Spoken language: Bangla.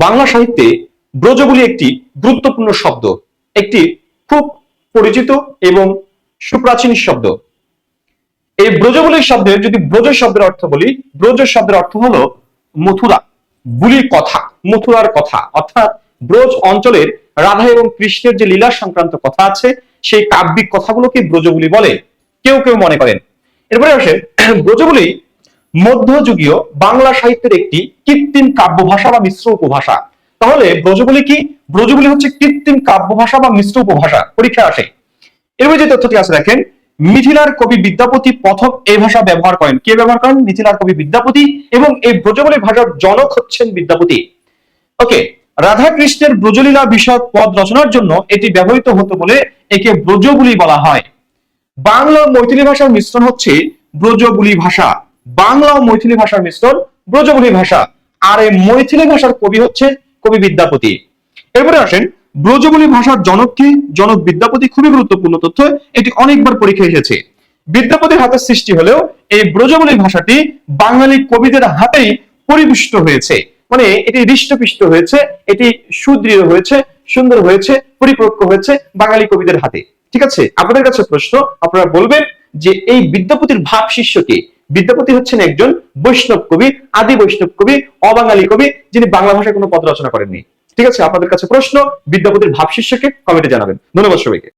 বাংলা সাহিত্যে ব্রজবুলি একটি গুরুত্বপূর্ণ শব্দ, একটি খুব পরিচিত এবং সুপ্রাচীন শব্দ। এই ব্রজবুলি শব্দের যদি ব্রজ শব্দের অর্থ বলি, ব্রজ শব্দের অর্থ হলো মথুরা, বুলির কথা, মথুরার কথা, অর্থাৎ ব্রজ অঞ্চলের রাধা এবং কৃষ্ণের যে লীলা সংক্রান্ত কথা আছে সেই কাব্যিক কথাগুলোকে ব্রজবুলি বলে কেউ কেউ মনে করেন। এরপরে আসে ব্রজবুলি মধ্যযুগীয় বাংলা সাহিত্যের একটি কৃত্রিম কাব্য ভাষা বা মিশ্র উপভাষা। তাহলে ব্রজবুলি কি? ব্রজবুলি হচ্ছে কৃত্রিম কাব্য ভাষা বা মিশ্র উপভাষা, পরীক্ষা আসে। এরপরে যে তথ্যটি আছে দেখেন, মিথিলার কবি বিদ্যাপতি প্রথম এই ভাষা ব্যবহার করেন। কে ব্যবহার করেন? মিথিলার কবি বিদ্যাপতি, এবং এই ব্রজবুলি ভাষার জনক হচ্ছেন বিদ্যাপতি। ওকে, রাধা কৃষ্ণের ব্রজলীলা বিষয়ক পদ রচনার জন্য এটি ব্যবহৃত হতো বলে একে ব্রজবুলি বলা হয়। বাংলা ও মৈথিলি ভাষার মিশ্রণ হচ্ছে ব্রজবুলি ভাষা। বাংলা ও মৈথিলি ভাষার মিশ্রণ ব্রজবুলি ভাষা। আর এই মৈথিলি ভাষার কবি হচ্ছে কবি বিদ্যাপতি। এরপরে আসেন, ব্রজবুলি ভাষার জনক কি? জনক বিদ্যাপতি। খুবই গুরুত্বপূর্ণ তথ্য, এটি অনেকবার পরীক্ষায় এসেছে। বিদ্যাপতির হাতে সৃষ্টি হলেও এই ব্রজবুলি ভাষাটি বাঙালি কবিদের হাতেই পরিপুষ্ট হয়েছে, মানে এটি হৃষ্টপুষ্ট হয়েছে, এটি সুদৃঢ় হয়েছে, সুন্দর হয়েছে, পরিপক্ক হয়েছে বাঙালি কবিদের হাতে। ঠিক আছে, আপনাদের কাছে প্রশ্ন, আপনারা বলবেন যে এই বিদ্যাপতির ভাব শিষ্য কে? বিদ্যাপতি হচ্ছেন একজন বৈষ্ণব কবি, আদি বৈষ্ণব কবি, অবাঙালি কবি, যিনি বাংলা ভাষায় কোনো পদ রচনা করেননি। ঠিক আছে, আপনাদের কাছে প্রশ্ন, বিদ্যাপতির ভাব শিষ্যকে কমেন্টে জানাবেন। ধন্যবাদ সবাইকে।